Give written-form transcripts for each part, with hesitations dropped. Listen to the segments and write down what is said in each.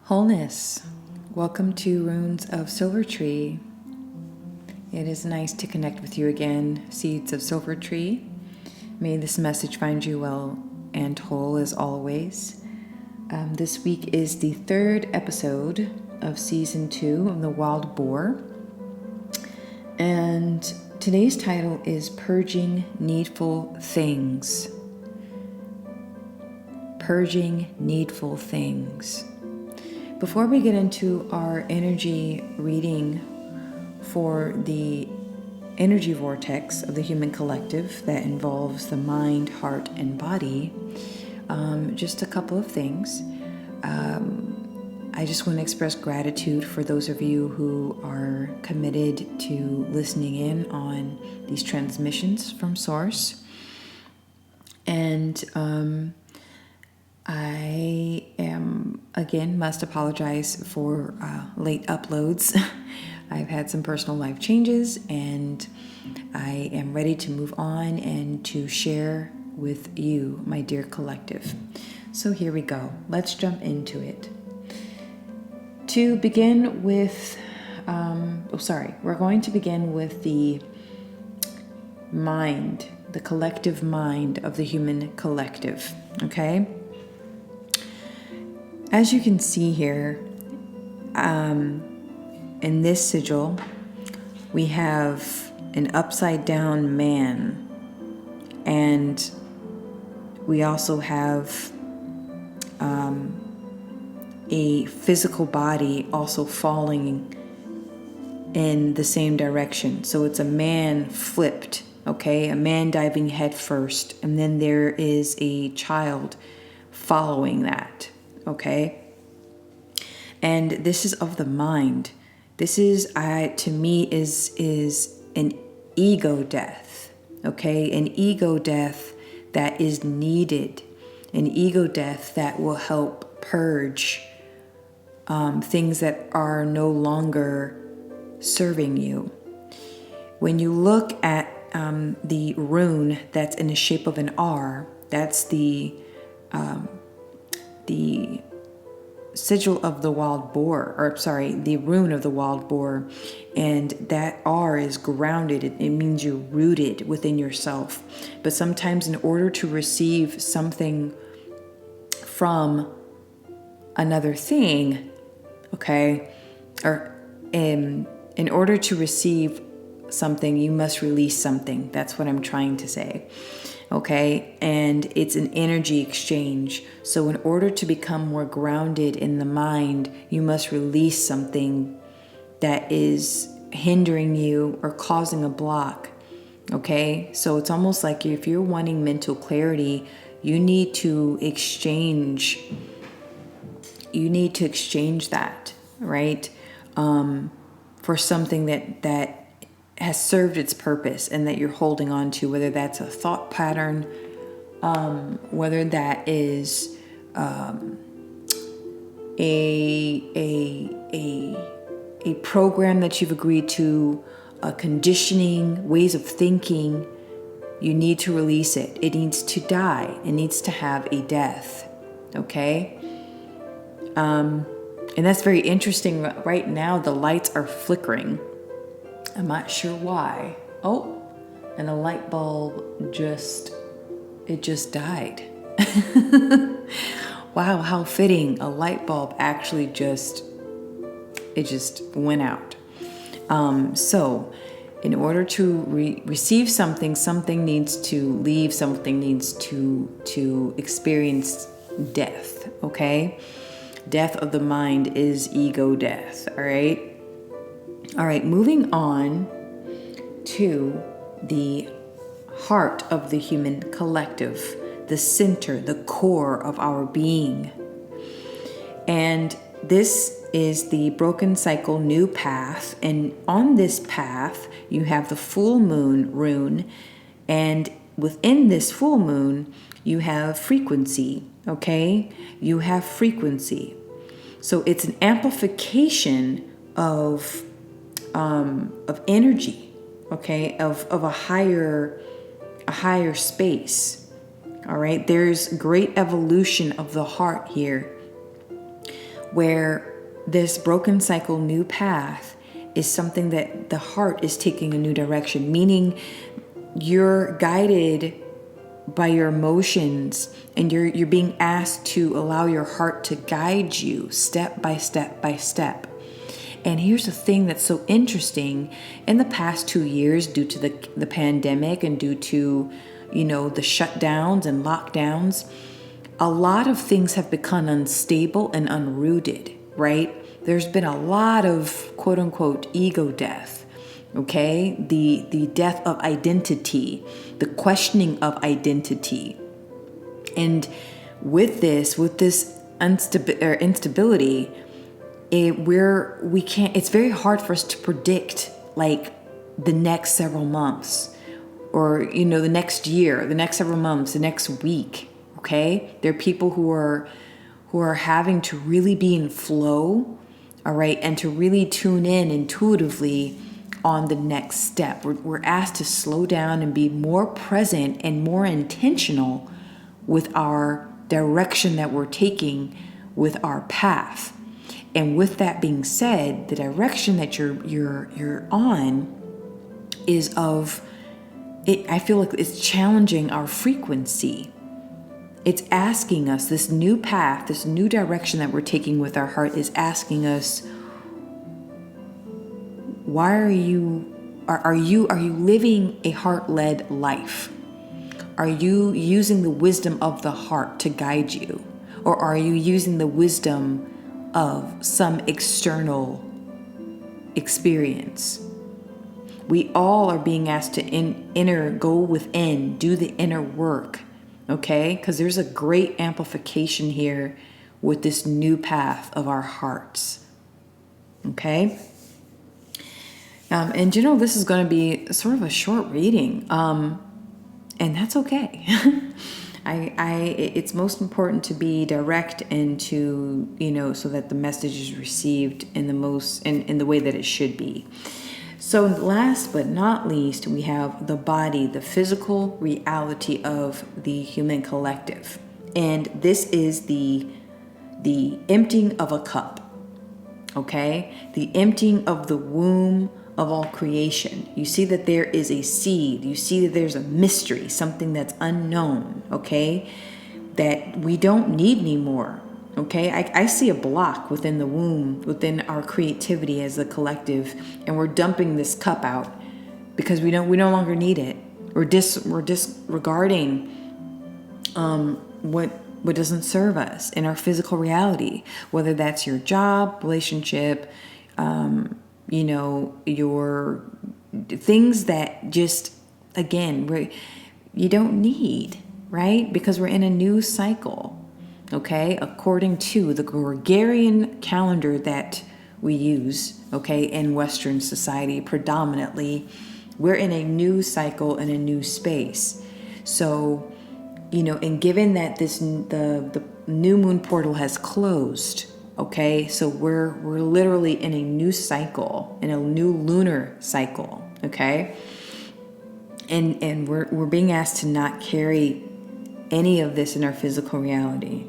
Wholeness. Welcome to Runes of Silvertree. It is nice to connect with you again, Seeds of Silvertree. May this message find you well and whole as always. This week is the third episode of Season 2 of the Wild Boar. And today's title is Purging Needful Things. Purging Needful Things. Before we get into our energy reading for the energy vortex of the human collective that involves the mind, heart, and body, just a couple of things. I just want to express gratitude for those of you who are committed to listening in on these transmissions from Source. And I must apologize for late uploads. I've had some personal life changes and I am ready to move on and to share with you, my dear collective. So here we go. Let's jump into it. To begin with, we're going to begin with the mind, the collective mind of the human collective, okay? As you can see here, in this sigil, we have an upside down man, and we also have a physical body also falling in the same direction. So it's a man flipped, okay? A man diving head first, and then there is a child following that. Okay, and this is of the mind. This is, to me, is an ego death. Okay, an ego death that is needed, an ego death that will help purge things that are no longer serving you. When you look at the rune that's in the shape of an R, that's the sigil of the wild boar, the rune of the wild boar, and that R is grounded. It means you're rooted within yourself. But sometimes in order to receive something from another thing, okay, or in order to receive something, you must release something. That's what I'm trying to say. Okay, and it's an energy exchange. So in order to become more grounded in the mind, you must release something that is hindering you or causing a block. Okay, so it's almost like if you're wanting mental clarity, you need to exchange that, right? For something that has served its purpose and that you're holding on to, whether that's a thought pattern, whether that is a program that you've agreed to, a conditioning, ways of thinking. You need to release it. It needs to die. It needs to have a death. Okay? And that's very interesting. Right now, the lights are flickering. I'm not sure why. Oh, and a light bulb just died. Wow, how fitting. A light bulb actually just went out. So in order to receive something needs to leave, something needs to experience death, okay? Death of the mind is ego death, all right? All right, moving on to the heart of the human collective, the center, the core of our being. And this is the broken cycle new path. And on this path, you have the full moon rune. And within this full moon, you have frequency, okay? You have frequency. So it's an amplification of energy, okay, of a higher space. All right, there's great evolution of the heart here. where this broken cycle, new path, is something that the heart is taking a new direction, meaning you're guided by your emotions, and you're being asked to allow your heart to guide you step by step by step. And here's the thing that's so interesting. In the past 2 years, due to the pandemic and due to, the shutdowns and lockdowns, a lot of things have become unstable and unrooted, right? There's been a lot of quote unquote ego death, okay? The death of identity, the questioning of identity. And with this instability, it's very hard for us to predict like the next several months, or the next year, the next several months, the next week. Okay, there are people who are having to really be in flow, all right, and to really tune in intuitively on the next step. We're asked to slow down and be more present and more intentional with our direction that we're taking, with our path. And with that being said, the direction that you're on is of it. I feel like it's challenging our frequency. It's asking us, this new path, this new direction that we're taking with our heart is asking us, why are you living a heart-led life? Are you using the wisdom of the heart to guide you? Or are you using the wisdom of some external experience? We all are being asked to go within, do the inner work, okay? Because there's a great amplification here with this new path of our hearts, okay? And this is going to be sort of a short reading, and that's okay. It's most important to be direct and to, so that the message is received in the way that it should be. So last but not least, we have the body, the physical reality of the human collective. And this is the emptying of a cup, okay? The emptying of the womb of all creation. You see that there is a seed. You see that there's a mystery, something that's unknown, okay? That we don't need anymore, okay? I see a block within the womb, within our creativity as a collective, and we're dumping this cup out because we no longer need it. We're disregarding what doesn't serve us in our physical reality, whether that's your job, relationship, your things that just, again, you don't need, right? Because we're in a new cycle, okay? According to the Gregorian calendar that we use, okay, in Western society predominantly, we're in a new cycle in a new space. So, and given that the new moon portal has closed, okay, so we're literally in a new cycle, in a new lunar cycle, okay, and we're being asked to not carry any of this in our physical reality.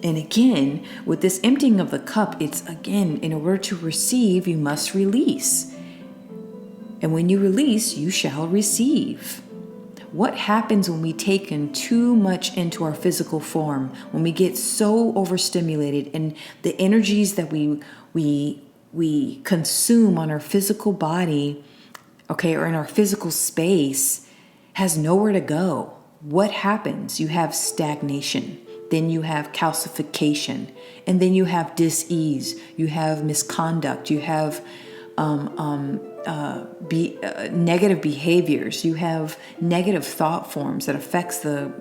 And again, with this emptying of the cup, it's again, in order to receive, you must release, and when you release, you shall receive. What happens when we take in too much into our physical form, when we get so overstimulated and the energies that we consume on our physical body, okay, or in our physical space has nowhere to go? What happens? You have stagnation, then you have calcification, and then you have dis-ease, you have misconduct, you have negative behaviors, you have negative thought forms that affects the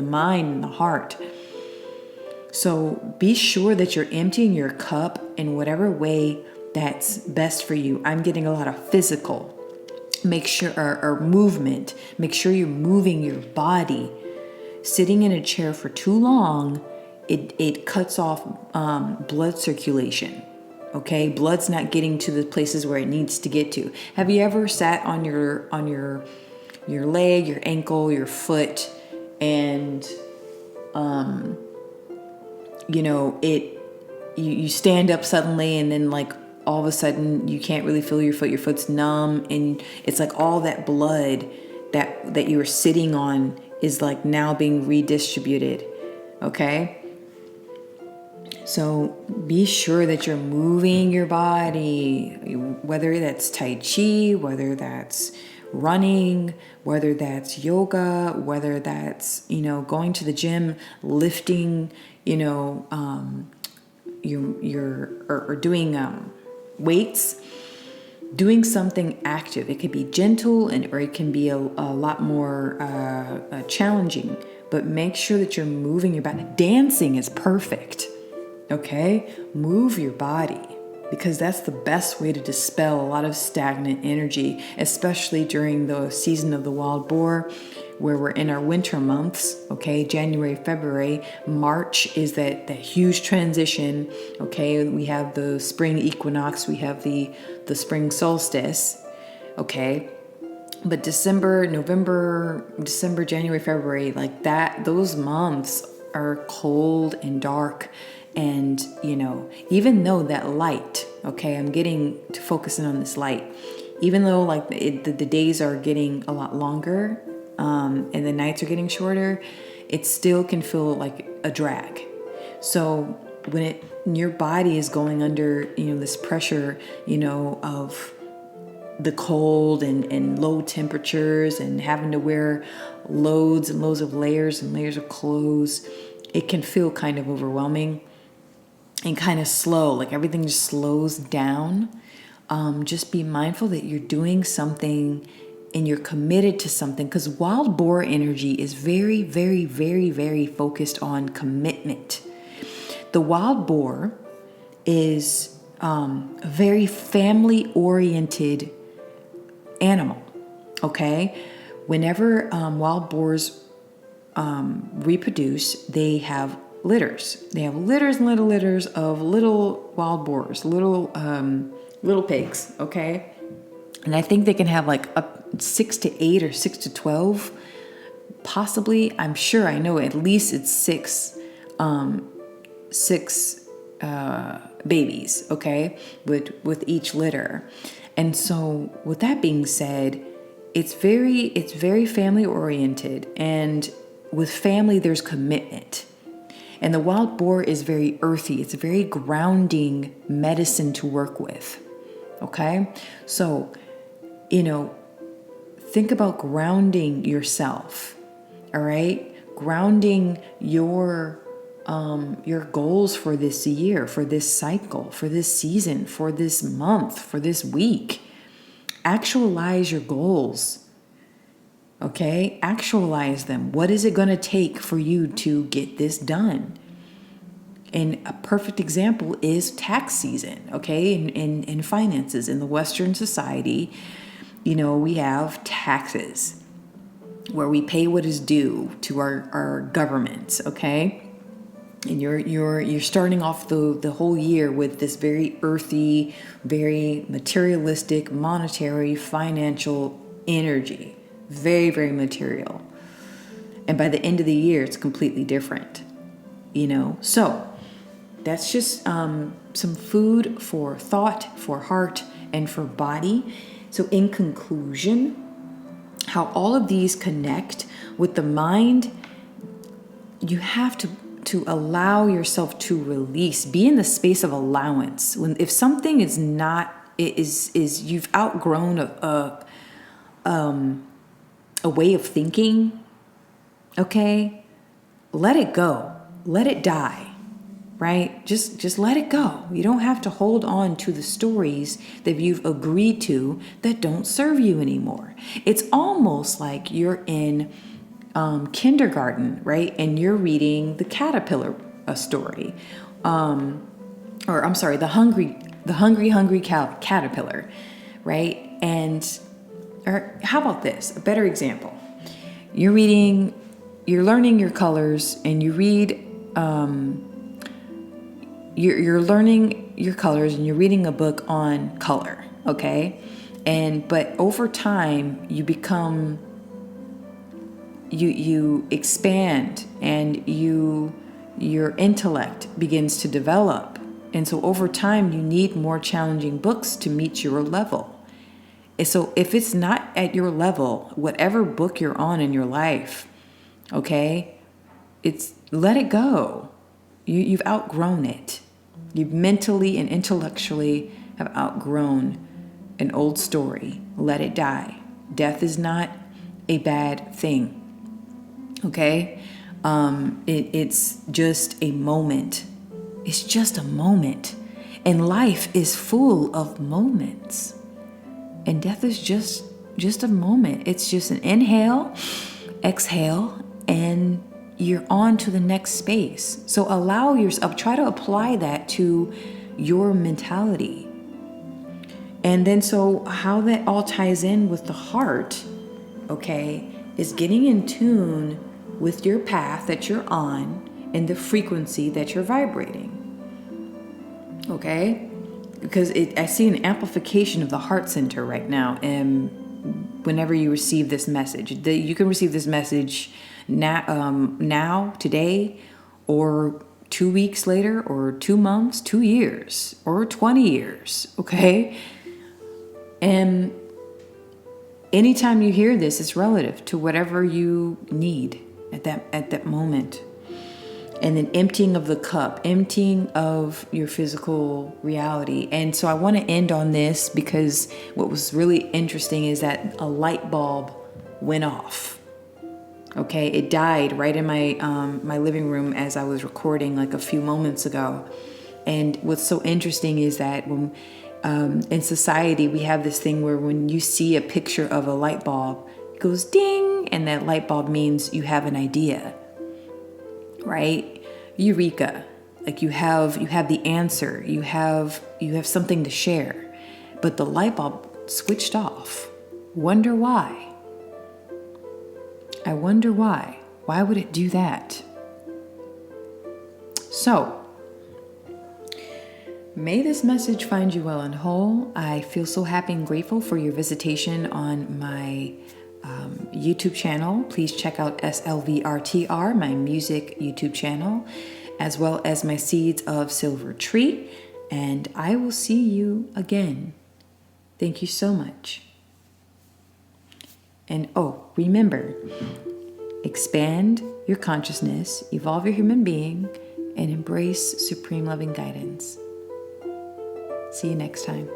mind and the heart. So be sure that you're emptying your cup in whatever way that's best for you. I'm getting a lot of physical. Make sure, or movement. Make sure you're moving your body. Sitting in a chair for too long, it cuts off blood circulation. Okay, blood's not getting to the places where it needs to get to. Have you ever sat on your leg, your ankle, your foot, and you stand up suddenly and then like all of a sudden you can't really feel your foot's numb, and it's like all that blood that you were sitting on is like now being redistributed. Okay? So be sure that you're moving your body, whether that's Tai Chi, whether that's running, whether that's yoga, whether that's, going to the gym, lifting, or doing weights, doing something active. It could be gentle or it can be a lot more challenging, but make sure that you're moving your body. Dancing is perfect. Okay? Move your body, because that's the best way to dispel a lot of stagnant energy, especially during the season of the wild boar, where we're in our winter months. Okay? January, February. March is that huge transition. Okay? We have the spring equinox. We have the spring solstice. Okay? But December, January, February, like that, those months are cold and dark. And, even though that light, okay, I'm getting to focusing on this light, even though like the days are getting a lot longer, and the nights are getting shorter, it still can feel like a drag. So when your body is going under, this pressure, of the cold and low temperatures and having to wear loads and loads of layers and layers of clothes, it can feel kind of overwhelming and kind of slow, like everything just slows down. Just be mindful that you're doing something and you're committed to something, because wild boar energy is very, very, very, very focused on commitment. The wild boar is a very family-oriented animal, okay? Whenever wild boars reproduce, they have litters. They have litters and little litters of little wild boars, little pigs, okay? And I think they can have like up 6 to 8 or 6 to 12, possibly. I'm sure, I know at least it's six babies, okay, with each litter. And so with that being said, it's very family oriented, and with family there's commitment. And the wild boar is very earthy. It's a very grounding medicine to work with. Okay? So, think about grounding yourself. All right? Grounding your goals for this year, for this cycle, for this season, for this month, for this week. Actualize your goals. Okay, actualize them. What is it going to take for you to get this done? And a perfect example is tax season, okay, in finances. In the Western society, we have taxes where we pay what is due to our governments, okay? And you're starting off the whole year with this very earthy, very materialistic, monetary, financial energy. Very, very material. And by the end of the year, it's completely different, So that's just some food for thought, for heart, and for body. So in conclusion, how all of these connect with the mind, you have to allow yourself to release, be in the space of allowance. If something is not, is you've outgrown a way of thinking, okay, let it go, let it die, right? Just let it go. You don't have to hold on to the stories that you've agreed to that don't serve you anymore. It's almost like you're in kindergarten, right? And you're reading the caterpillar story, the hungry caterpillar, right? Or how about this? A better example. You're learning your colors, and you read, you're learning your colors, and you're reading a book on color, okay? But over time, you become you expand, and your intellect begins to develop. And so over time, you need more challenging books to meet your level. And so if it's not at your level, whatever book you're on in your life, okay, let it go. You've outgrown it. You mentally and intellectually have outgrown an old story. Let it die. Death is not a bad thing. Okay? It's just a moment. It's just a moment. And life is full of moments. And death is just a moment. It's just an inhale, exhale, and you're on to the next space. So allow yourself, try to apply that to your mentality. And then so how that all ties in with the heart, okay, is getting in tune with your path that you're on and the frequency that you're vibrating. Okay? Because I see an amplification of the heart center right now. And whenever you receive this message, you can receive this message now, today, or 2 weeks later, or 2 months, 2 years, or 20 years. Okay? And anytime you hear this, it's relative to whatever you need at that moment. And then emptying of the cup, emptying of your physical reality. And so I want to end on this because what was really interesting is that a light bulb went off. Okay, it died right in my living room as I was recording like a few moments ago. And what's so interesting is that when in society we have this thing where when you see a picture of a light bulb, it goes ding, and that light bulb means you have an idea. Right? Eureka. Like you have the answer. You have something to share. But the light bulb switched off. Wonder why? I wonder why. Why would it do that? So, may this message find you well and whole. I feel so happy and grateful for your visitation on my YouTube channel. Please check out SLVRTR, my music YouTube channel, as well as my Seeds of Silvertree. And I will see you again. Thank you so much. And remember, expand your consciousness, evolve your human being, and embrace supreme loving guidance. See you next time.